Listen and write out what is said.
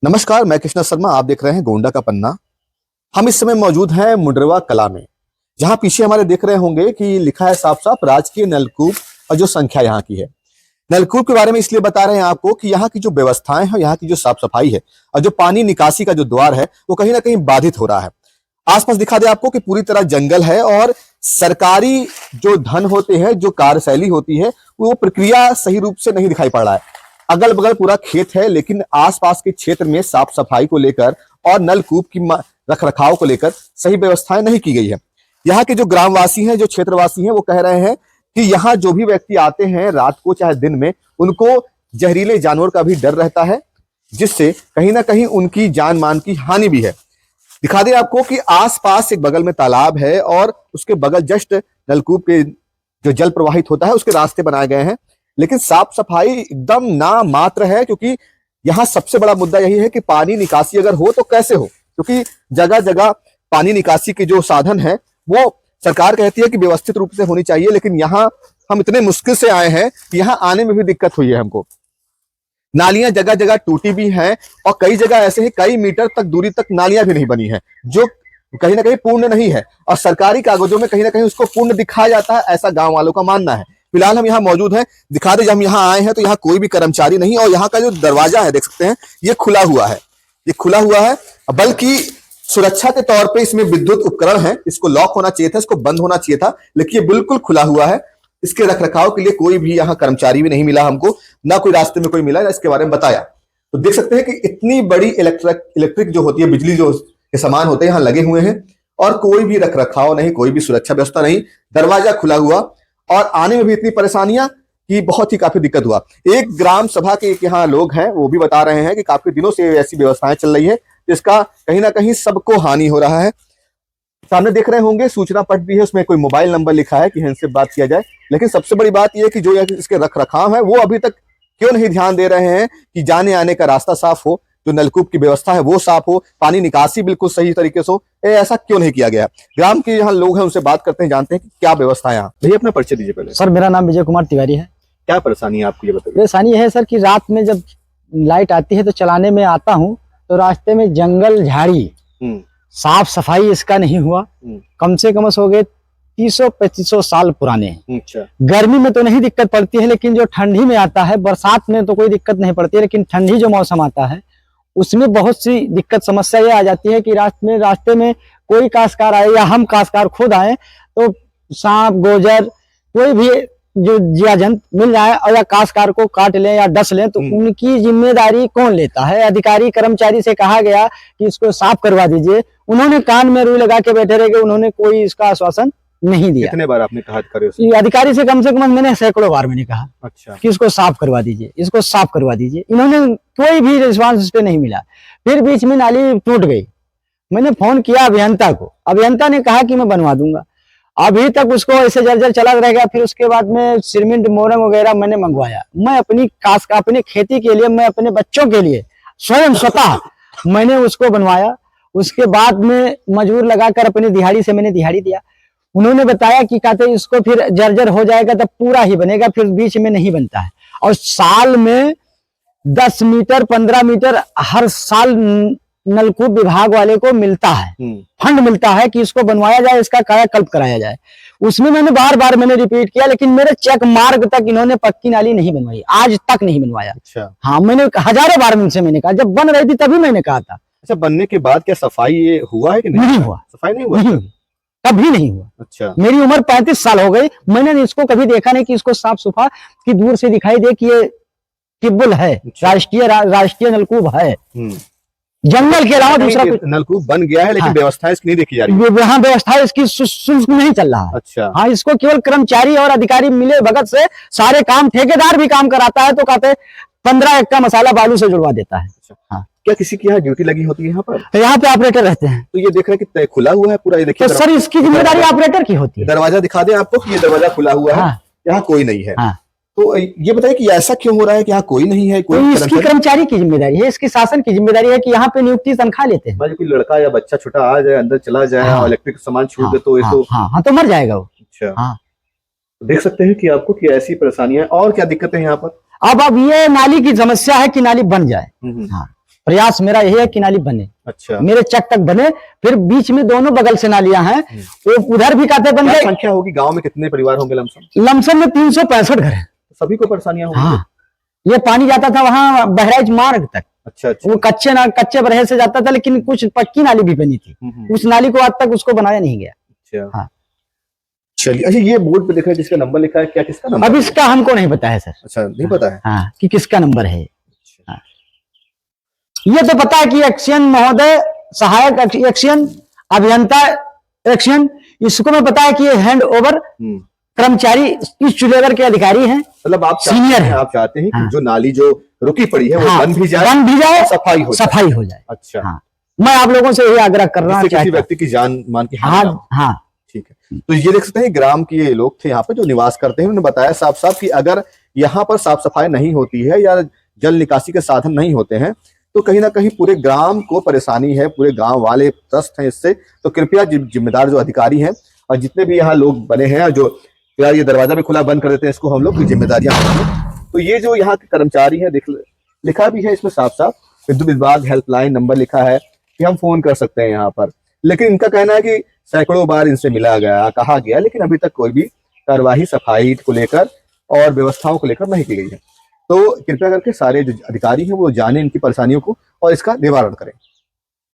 नमस्कार, मैं कृष्णा शर्मा। आप देख रहे हैं गोंडा का पन्ना। हम इस समय मौजूद हैं मुंडरवा कला में, जहां पीछे हमारे देख रहे होंगे कि लिखा है साफ साफ राजकीय नलकूप और जो संख्या यहाँ की है। नलकूप के बारे में इसलिए बता रहे हैं आपको कि यहाँ की जो व्यवस्थाएं हैं, यहाँ की जो साफ सफाई है और जो पानी निकासी का जो द्वार है वो कहीं ना कहीं बाधित हो रहा है। आसपास दिखा दे आपको कि पूरी तरह जंगल है और सरकारी जो धन होते हैं, जो कार्यशैली होती है, वो प्रक्रिया सही रूप से नहीं दिखाई पड़ रहा है। अगल बगल पूरा खेत है, लेकिन आसपास के क्षेत्र में साफ सफाई को लेकर और नलकूप की रख रखाव को लेकर सही व्यवस्थाएं नहीं की गई है। यहाँ के जो ग्रामवासी हैं, जो क्षेत्रवासी हैं, वो कह रहे हैं कि यहाँ जो भी व्यक्ति आते हैं रात को चाहे दिन में, उनको जहरीले जानवर का भी डर रहता है, जिससे कहीं ना कहीं उनकी जान मान की हानि भी है। दिखा दे आपको कि आसपास एक बगल में तालाब है और उसके बगल जस्ट नलकूप के जो जल प्रवाहित होता है उसके रास्ते बनाए गए हैं, लेकिन साफ सफाई एकदम ना मात्र है। क्योंकि यहाँ सबसे बड़ा मुद्दा यही है कि पानी निकासी अगर हो तो कैसे हो, क्योंकि जगह जगह पानी निकासी के जो साधन है वो सरकार कहती है कि व्यवस्थित रूप से होनी चाहिए, लेकिन यहाँ हम इतने मुश्किल से आए हैं कि यहाँ आने में भी दिक्कत हुई है हमको। नालियां जगह जगह टूटी भी हैं और कई जगह ऐसे ही कई मीटर तक दूरी तक नालियां भी नहीं बनी है, जो कहीं ना कहीं पूर्ण नहीं है और सरकारी कागजों में कहीं ना कहीं उसको पूर्ण दिखाया जाता है, ऐसा गांव वालों का मानना है। फिलहाल हम यहाँ मौजूद हैं, दिखा दे जब हम यहाँ आए हैं तो यहाँ कोई भी कर्मचारी नहीं, और यहाँ का जो दरवाजा है देख सकते हैं ये खुला हुआ है, ये खुला हुआ है। बल्कि सुरक्षा के तौर पे इसमें विद्युत उपकरण है, इसको लॉक होना चाहिए था, इसको बंद होना चाहिए था, लेकिन ये बिल्कुल खुला हुआ है। इसके रख रखाव के लिए कोई भी यहाँ कर्मचारी भी नहीं मिला हमको, ना कोई रास्ते में कोई मिला, ना इसके बारे में बताया। तो देख सकते हैं कि इतनी बड़ी इलेक्ट्रिक जो होती है, बिजली जो के सामान होते हैं यहाँ लगे हुए हैं और कोई भी रख रखाव नहीं, कोई भी सुरक्षा व्यवस्था नहीं, दरवाजा खुला हुआ और आने में भी इतनी परेशानियां कि बहुत ही काफी दिक्कत हुआ। एक ग्राम सभा के एक यहाँ लोग हैं, वो भी बता रहे हैं कि काफी दिनों से ऐसी व्यवस्थाएं चल रही है, जिसका कहीं ना कहीं सबको हानि हो रहा है। सामने देख रहे होंगे सूचना पट भी है, उसमें कोई मोबाइल नंबर लिखा है कि इनसे बात किया जाए। लेकिन सबसे बड़ी बात यह कि जो इसके रख रखाव है वो अभी तक क्यों नहीं ध्यान दे रहे हैं कि जाने आने का रास्ता साफ हो, जो नलकूप की व्यवस्था है वो साफ हो, पानी निकासी बिल्कुल सही तरीके से हो, ऐसा क्यों नहीं किया गया। ग्राम के यहाँ लोग हैं, उनसे बात करते हैं, जानते हैं कि क्या व्यवस्था है यहाँ। भैया अपना परिचय दीजिए पहले। सर मेरा नाम विजय कुमार तिवारी है। क्या परेशानी है आपको ये बताइए। परेशानी है सर कि रात में जब लाइट आती है तो चलाने में आता हूँ तो रास्ते में जंगल झाड़ी, साफ सफाई इसका नहीं हुआ। कम से कम हो गए 300-3500 साल पुराने हैं। अच्छा। गर्मी में तो नहीं दिक्कत पड़ती है, लेकिन जो ठंडी में आता है, बरसात में तो कोई दिक्कत नहीं पड़ती है, लेकिन ठंडी जो मौसम आता है उसमें बहुत सी दिक्कत समस्या ये आ जाती है कि रास्ते में कोई काश्तकार आए या हम काश्तकार खुद आए तो सांप गोजर कोई भी जो जीव जंतु मिल जाए और या काश्तकार को काट लें या डस लें तो उनकी जिम्मेदारी कौन लेता है। अधिकारी कर्मचारी से कहा गया कि इसको साफ करवा दीजिए, उन्होंने कान में रुई लगा के बैठे रह गए, उन्होंने कोई इसका आश्वासन नहीं दिया। कितने बार आपने कहा अधिकारी से कम मैंने सैकड़ों बार मैंने कहा अच्छा कि इसको साफ करवा दीजिए, इसको साफ करवा दीजिए, इन्होंने कोई भी रिस्पॉन्स इस पे नहीं मिला। फिर बीच में नाली टूट गई, मैंने फोन किया अभियंता को, अभियंता ने कहा कि मैं बनवा दूंगा, अभी तक उसको ऐसे जर्जर चला रह गया। फिर उसके बाद में सीमेंट मोरंग वगैरह मैंने मंगवाया, मैं अपनी खेती के लिए, मैं अपने बच्चों के लिए स्वतः मैंने उसको बनवाया। उसके बाद में मजदूर लगाकर अपनी दिहाड़ी से मैंने दिहाड़ी दिया। उन्होंने बताया कि कहते इसको फिर जर्जर हो जाएगा तब पूरा ही बनेगा, फिर बीच में नहीं बनता है। और साल में 10 मीटर 15 मीटर हर साल नलकूप विभाग वाले को मिलता है, फंड मिलता है कि इसको बनवाया जाए, इसका कायाकल्प कराया जाए। उसमें मैंने बार मैंने रिपीट किया, लेकिन मेरे चेक मार्ग तक इन्होंने पक्की नाली नहीं बनवाई, आज तक नहीं बनवाया। अच्छा। हाँ, मैंने हजारों बार उनसे मैंने कहा, जब बन रही थी तभी मैंने कहा था। अच्छा, बनने के बाद क्या सफाई ये हुआ है कि नहीं हुआ? सफाई नहीं हुआ, कभी नहीं हुआ। अच्छा। मेरी उम्र 35 साल हो गई, मैंने इसको कभी देखा नहीं कि इसको साफ सुफा कि दूर से दिखाई दे कि ये टिब्बल है। अच्छा। राष्ट्रीय नलकूप है, जंगल के अलावा दूसरा कुछ नलकूप बन गया है, लेकिन हाँ, व्यवस्था इसकी नहीं देखी जा रही। हाँ, व्यवस्था इसकी शुल्क नहीं चल रहा है। अच्छा। हाँ, इसको केवल कर्मचारी और अधिकारी मिले भगत से सारे काम, ठेकेदार भी काम कराता है तो कहते 15 एक का मसाला बालू से जुड़वा देता है। अच्छा। हाँ। क्या किसी की यहाँ ड्यूटी लगी होती है यहाँ पर? यहाँ पे ऑपरेटर रहते हैं। तो ये देख रहे हैं कि खुला हुआ है पूरा, ये देखिए। तो सर इसकी जिम्मेदारी ऑपरेटर की होती है। दरवाजा दिखा दें आपको कि ये दरवाजा खुला हुआ है, यहाँ कोई नहीं है। तो ये बताइए कि ऐसा क्यों हो रहा है कि यहाँ कोई नहीं है? कोई इसकी कर्मचारी की जिम्मेदारी है, इसकी शासन की जिम्मेदारी है कि यहाँ पे नियुक्ति तनख्वाह लेते हैं। कोई लड़का या बच्चा छोटा आ जाए, अंदर चला जाए और इलेक्ट्रिक सामान छूट दे तो ये तो मर जाएगा वो। अच्छा। हाँ, देख सकते हैं कि आपको कि ऐसी परेशानियां और क्या दिक्कतें हैं यहाँ पर। अब ये नाली की समस्या है कि नाली बन जाए। हाँ, प्रयास मेरा यही है कि नाली बने, अच्छा, मेरे चक तक बने, फिर बीच में दोनों बगल से नालियां हैं, वो उधर भी कहते बन क्या गए। संख्या होगी गांव में, कितने परिवार होंगे लमसम? लमसम में 365 घर है। सभी को परेशानियां होंगी। हाँ, ये पानी जाता था वहां बहराइच मार्ग तक, अच्छा अच्छा। वो कच्चे बरहे से जाता था, लेकिन कुछ पक्की नाली भी बनी थी, उस नाली को आज तक उसको बनाया नहीं गया। अच्छा हाँ। चलिए, अच्छा ये बोर्ड पे लिखा है जिसका नंबर लिखा है, क्या किसका नंबर? अब इसका हमको नहीं पता है सर। अच्छा, नहीं पता है। हाँ, कि किसका नंबर है। हाँ। ये तो पता है कि एक्शन महोदय, सहायक एक्शन अभियंता एक्शन, इसको मैं पता है कि ये हैंड ओवर कर्मचारी इस लेवल के अधिकारी हैं, मतलब आप सीनियर है। आप चाहते हैं कि हाँ। जो नाली जो रुकी पड़ी है वो हाँ, बन भी जाए, सफाई हो जाए। अच्छा। हाँ, मैं आप लोगों से यही आग्रह करना जिससे चाहता किसी हूं। व्यक्ति की जान मान की हानि ना हो। हाँ हाँ, ठीक है। तो ये देख सकते हैं ग्राम के ये लोग थे यहाँ पे जो निवास करते हैं, उन्होंने बताया साफ साफ कि अगर यहाँ पर साफ सफाई नहीं होती है या जल निकासी के साधन नहीं होते हैं तो कहीं ना कहीं पूरे ग्राम को परेशानी है, पूरे गांव वाले त्रस्त हैं इससे। तो कृपया जिम्मेदार जो अधिकारी हैं और जितने भी यहाँ लोग बने हैं, जो यार ये दरवाजा भी खुला बंद कर देते हैं, इसको हम लोग की जिम्मेदारियां हैं। तो ये जो यहाँ के कर्मचारी हैं, लिखा भी है इसमें साफ साफ, विद्युत विभाग हेल्पलाइन नंबर लिखा है कि हम फोन कर सकते हैं यहाँ पर। लेकिन इनका कहना है कि सैकड़ों बार इनसे मिला गया, कहा गया, लेकिन अभी तक कोई भी कार्यवाही सफाई को लेकर और व्यवस्थाओं को लेकर नहीं की गई है। तो कृपया करके सारे जो अधिकारी हैं वो जाने इनकी परेशानियों को और इसका निवारण करें।